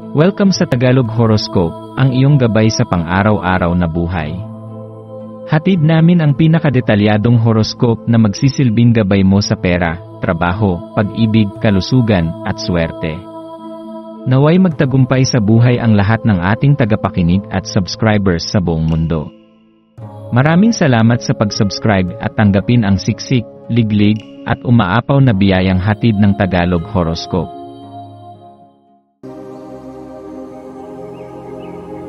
Welcome sa Tagalog Horoscope, ang iyong gabay sa pang-araw-araw na buhay. Hatid namin ang pinakadetalyadong horoscope na magsisilbing gabay mo sa pera, trabaho, pag-ibig, kalusugan, at swerte. Naway magtagumpay sa buhay ang lahat ng ating tagapakinig at subscribers sa buong mundo. Maraming salamat sa pag-subscribe at tanggapin ang siksik, liglig, at umaapaw na biyayang hatid ng Tagalog Horoscope.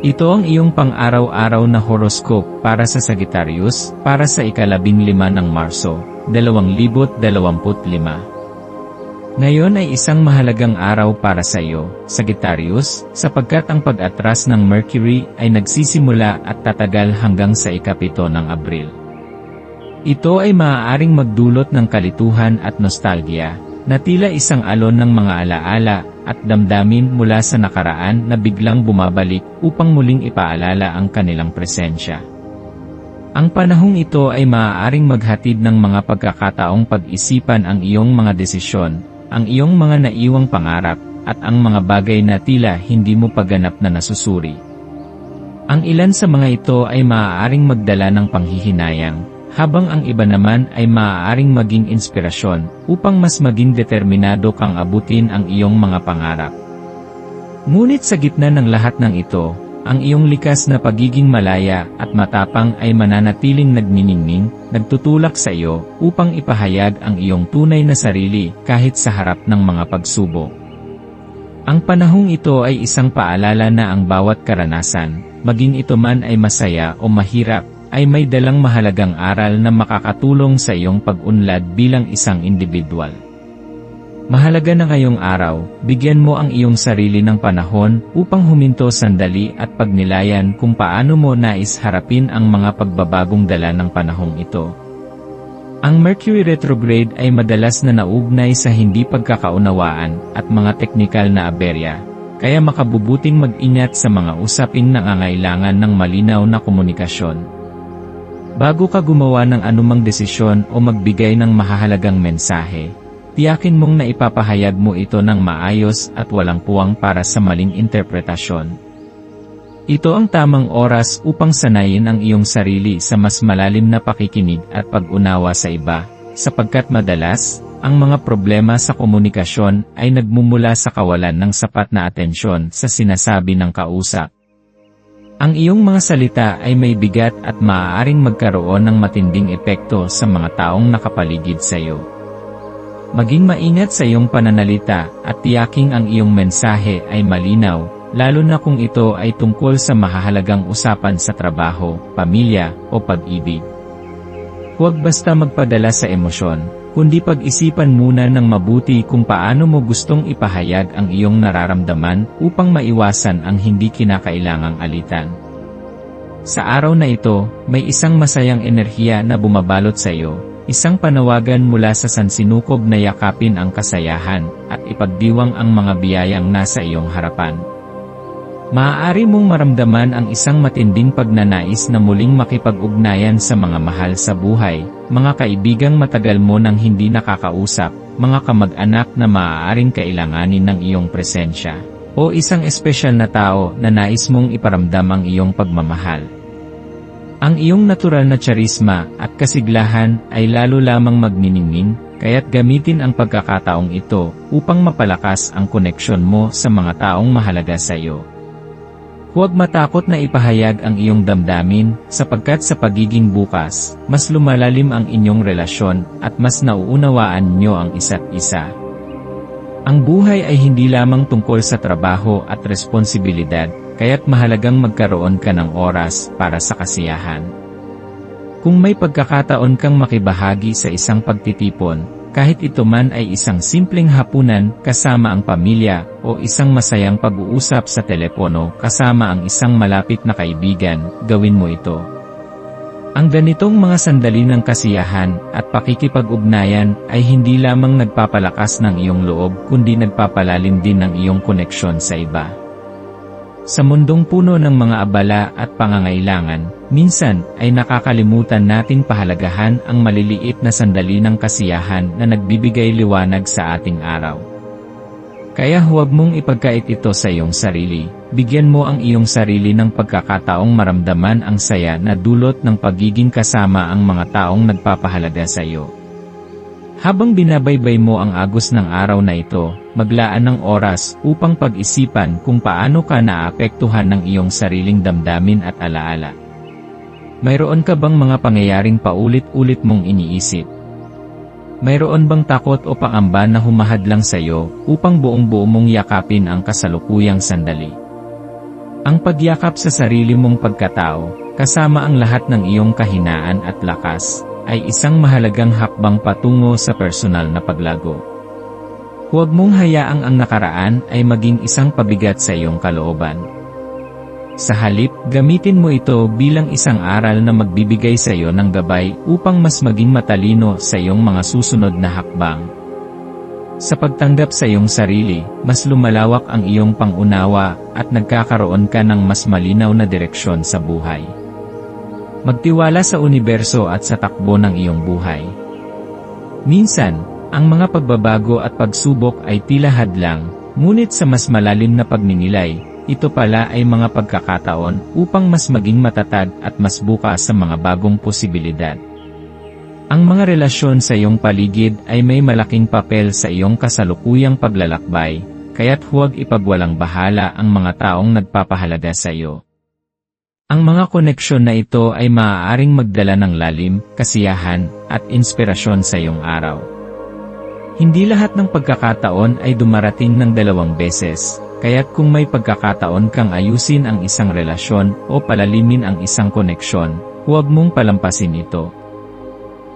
Ito ang iyong pang-araw-araw na horoscope para sa Sagittarius, para sa ika-15 ng Marso, 2025. Ngayon ay isang mahalagang araw para sa iyo, Sagittarius, sapagkat ang pag-atras ng Mercury ay nagsisimula at tatagal hanggang sa ika-7 ng Abril. Ito ay maaaring magdulot ng kalituhan at nostalgia, na tila isang alon ng mga alaala at damdamin mula sa nakaraan na biglang bumabalik upang muling ipaalala ang kanilang presensya. Ang panahong ito ay maaaring maghatid ng mga pagkakataong pag-isipan ang iyong mga desisyon, ang iyong mga naiwang pangarap, at ang mga bagay na tila hindi mo paganap na nasusuri. Ang ilan sa mga ito ay maaaring magdala ng panghihinayang, habang ang iba naman ay maaaring maging inspirasyon upang mas maging determinado kang abutin ang iyong mga pangarap. Ngunit sa gitna ng lahat ng ito, ang iyong likas na pagiging malaya at matapang ay mananatiling nagniningning, nagtutulak sa iyo upang ipahayag ang iyong tunay na sarili kahit sa harap ng mga pagsubok. Ang panahong ito ay isang paalala na ang bawat karanasan, maging ito man ay masaya o mahirap, ay may dalang mahalagang aral na makakatulong sa iyong pag-unlad bilang isang individual. Mahalaga na ngayong araw, bigyan mo ang iyong sarili ng panahon upang huminto sandali at pagnilayan kung paano mo nais harapin ang mga pagbabagong dala ng panahong ito. Ang Mercury retrograde ay madalas na naugnay sa hindi pagkakaunawaan at mga teknikal na aberya, kaya makabubuting mag-ingat sa mga usaping nangangailangan ng malinaw na komunikasyon. Bago ka gumawa ng anumang desisyon o magbigay ng mahahalagang mensahe, tiyakin mong naipapahayag mo ito ng maayos at walang puwang para sa maling interpretasyon. Ito ang tamang oras upang sanayin ang iyong sarili sa mas malalim na pakikinig at pag-unawa sa iba, sapagkat madalas, ang mga problema sa komunikasyon ay nagmumula sa kawalan ng sapat na atensyon sa sinasabi ng kausap. Ang iyong mga salita ay may bigat at maaaring magkaroon ng matinding epekto sa mga taong nakapaligid sa iyo. Maging maingat sa iyong pananalita at tiyaking ang iyong mensahe ay malinaw, lalo na kung ito ay tungkol sa mahahalagang usapan sa trabaho, pamilya, o pag-ibig. Huwag basta magpadala sa emosyon, kundi pag-isipan muna ng mabuti kung paano mo gustong ipahayag ang iyong nararamdaman upang maiwasan ang hindi kinakailangang alitan. Sa araw na ito, may isang masayang enerhiya na bumabalot sa iyo, isang panawagan mula sa sansinukob na yakapin ang kasayahan at ipagdiwang ang mga biyayang nasa iyong harapan. Maaari mong maramdaman ang isang matinding pagnanais na muling makipag-ugnayan sa mga mahal sa buhay, mga kaibigang matagal mo nang hindi nakakausap, mga kamag-anak na maaaring kailanganin ng iyong presensya, o isang espesyal na tao na nais mong iparamdam ang iyong pagmamahal. Ang iyong natural na charisma at kasiglahan ay lalo lamang magniningning, kaya't gamitin ang pagkakataong ito upang mapalakas ang koneksyon mo sa mga taong mahalaga sa iyo. Huwag matakot na ipahayag ang iyong damdamin, sapagkat sa pagiging bukas, mas lumalalim ang inyong relasyon at mas nauunawaan niyo ang isa't isa. Ang buhay ay hindi lamang tungkol sa trabaho at responsibilidad, kaya't mahalagang magkaroon ka ng oras para sa kasiyahan. Kung may pagkakataon kang makibahagi sa isang pagtitipon, kahit ito man ay isang simpleng hapunan kasama ang pamilya o isang masayang pag-uusap sa telepono kasama ang isang malapit na kaibigan, gawin mo ito. Ang ganitong mga sandali ng kasiyahan at pakikipag-ugnayan ay hindi lamang nagpapalakas ng iyong loob kundi nagpapalalim din ng iyong koneksyon sa iba. Sa mundong puno ng mga abala at pangangailangan, minsan ay nakakalimutan nating pahalagahan ang maliliit na sandali ng kasiyahan na nagbibigay liwanag sa ating araw. Kaya huwag mong ipagkait ito sa iyong sarili, bigyan mo ang iyong sarili ng pagkakataong maramdaman ang saya na dulot ng pagiging kasama ang mga taong nagpapahalaga sa iyo. Habang binabaybay mo ang agos ng araw na ito, maglaan ng oras upang pag-isipan kung paano ka naapektuhan ng iyong sariling damdamin at alaala. Mayroon ka bang mga pangyayaring paulit-ulit mong iniisip? Mayroon bang takot o pangamba na humahadlang sa iyo upang buong-buo mong yakapin ang kasalukuyang sandali? Ang pagyakap sa sarili mong pagkatao, kasama ang lahat ng iyong kahinaan at lakas, ay isang mahalagang hakbang patungo sa personal na paglago. Huwag mong hayaang ang nakaraan ay maging isang pabigat sa iyong kalooban. Sa halip, gamitin mo ito bilang isang aral na magbibigay sa iyo ng gabay upang mas maging matalino sa iyong mga susunod na hakbang. Sa pagtanggap sa iyong sarili, mas lumalawak ang iyong pangunawa at nagkakaroon ka ng mas malinaw na direksyon sa buhay. Magtiwala sa universo at sa takbo ng iyong buhay. Minsan, ang mga pagbabago at pagsubok ay tila hadlang, ngunit sa mas malalim na pagninilay, ito pala ay mga pagkakataon upang mas maging matatag at mas bukas sa mga bagong posibilidad. Ang mga relasyon sa iyong paligid ay may malaking papel sa iyong kasalukuyang paglalakbay, kaya't huwag ipagwalang bahala ang mga taong nagpapahalaga sa iyo. Ang mga koneksyon na ito ay maaaring magdala ng lalim, kasiyahan, at inspirasyon sa iyong araw. Hindi lahat ng pagkakataon ay dumarating ng dalawang beses. Kaya't kung may pagkakataon kang ayusin ang isang relasyon o palalimin ang isang koneksyon, huwag mong palampasin ito.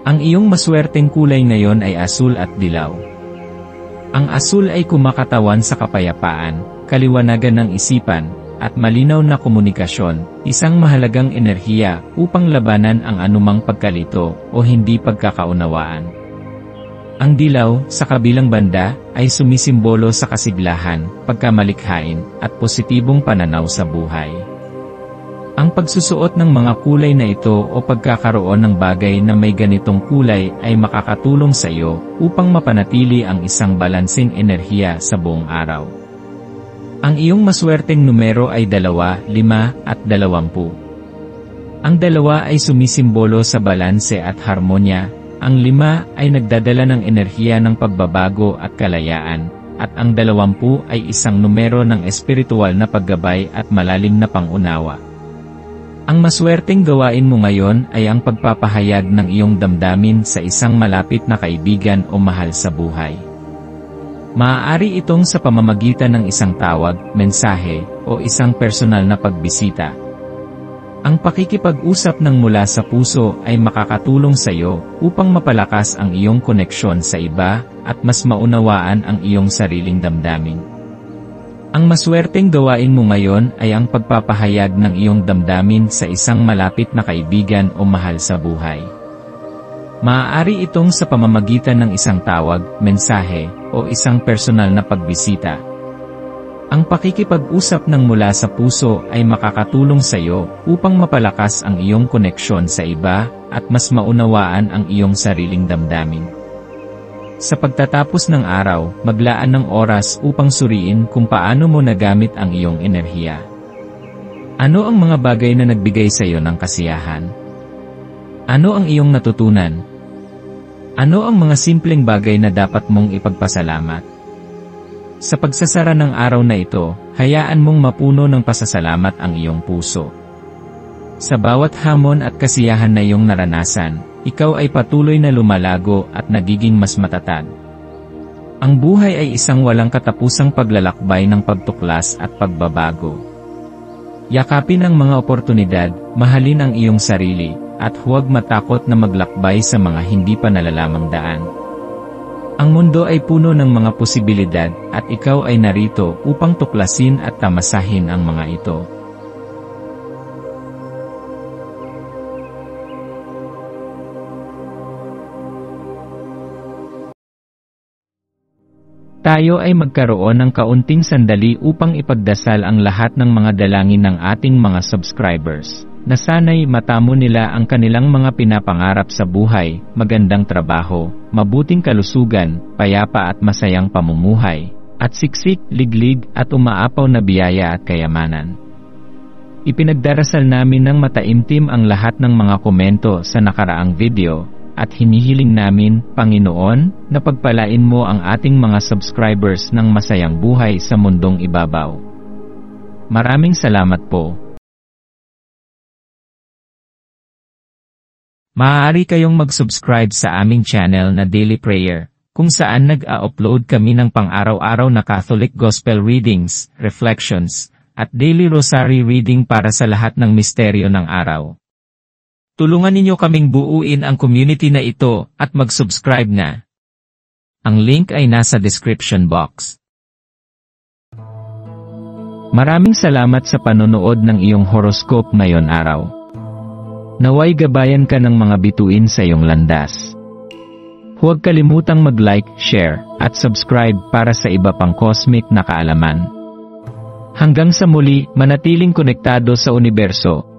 Ang iyong maswerteng kulay ngayon ay asul at dilaw. Ang asul ay kumakatawan sa kapayapaan, kaliwanagan ng isipan, at malinaw na komunikasyon, isang mahalagang enerhiya upang labanan ang anumang pagkalito o hindi pagkakaunawaan. Ang dilaw, sa kabilang banda, ay sumisimbolo sa kasiglahan, pagkamalikhain, at positibong pananaw sa buhay. Ang pagsusuot ng mga kulay na ito o pagkakaroon ng bagay na may ganitong kulay ay makakatulong sa iyo upang mapanatili ang isang balansing enerhiya sa buong araw. Ang iyong maswerteng numero ay 2, 5, at 20. Ang 2 ay sumisimbolo sa balanse at harmonya. Ang 5 ay nagdadala ng enerhiya ng pagbabago at kalayaan, at ang 20 ay isang numero ng espiritual na paggabay at malalim na pangunawa. Ang maswerteng gawain mo ngayon ay ang pagpapahayag ng iyong damdamin sa isang malapit na kaibigan o mahal sa buhay. Maaari itong sa pamamagitan ng isang tawag, mensahe, o isang personal na pagbisita. Ang pakikipag-usap ng mula sa puso ay makakatulong sa iyo upang mapalakas ang iyong koneksyon sa iba at mas maunawaan ang iyong sariling damdamin. Ang maswerteng gawain mo ngayon ay ang pagpapahayag ng iyong damdamin sa isang malapit na kaibigan o mahal sa buhay. Maaari itong sa pamamagitan ng isang tawag, mensahe, o isang personal na pagbisita. Ang pakikipag-usap ng mula sa puso ay makakatulong sa iyo upang mapalakas ang iyong koneksyon sa iba at mas maunawaan ang iyong sariling damdamin. Sa pagtatapos ng araw, maglaan ng oras upang suriin kung paano mo nagamit ang iyong enerhiya. Ano ang mga bagay na nagbigay sa iyo ng kasiyahan? Ano ang iyong natutunan? Ano ang mga simpleng bagay na dapat mong ipagpasalamat? Sa pagsasara ng araw na ito, hayaan mong mapuno ng pasasalamat ang iyong puso. Sa bawat hamon at kasiyahan na iyong naranasan, ikaw ay patuloy na lumalago at nagiging mas matatag. Ang buhay ay isang walang katapusang paglalakbay ng pagtuklas at pagbabago. Yakapin ang mga oportunidad, mahalin ang iyong sarili, at huwag matakot na maglakbay sa mga hindi pa nalalamang daan. Ang mundo ay puno ng mga posibilidad at ikaw ay narito upang tuklasin at tamasahin ang mga ito. Tayo ay magkaroon ng kaunting sandali upang ipagdasal ang lahat ng mga dalangin ng ating mga subscribers, na sana'y matamo nila ang kanilang mga pinapangarap sa buhay, magandang trabaho, mabuting kalusugan, payapa at masayang pamumuhay, at siksik, liglig, at umaapaw na biyaya at kayamanan. Ipinagdarasal namin ng mataimtim ang lahat ng mga komento sa nakaraang video, at hinihiling namin, Panginoon, na pagpalain mo ang ating mga subscribers ng masayang buhay sa mundong ibabaw. Maraming salamat po. Maaari kayong mag-subscribe sa aming channel na Daily Prayer, kung saan nag-a-upload kami ng pang-araw-araw na Catholic Gospel readings, reflections, at daily rosary reading para sa lahat ng misteryo ng araw. Tulungan ninyo kaming buuin ang community na ito at mag-subscribe na. Ang link ay nasa description box. Maraming salamat sa panonood ng iyong horoscope ngayon araw. Naway gabayan ka ng mga bituin sa iyong landas. Huwag kalimutang mag-like, share, at subscribe para sa iba pang cosmic na kaalaman. Hanggang sa muli, manatiling konektado sa universo.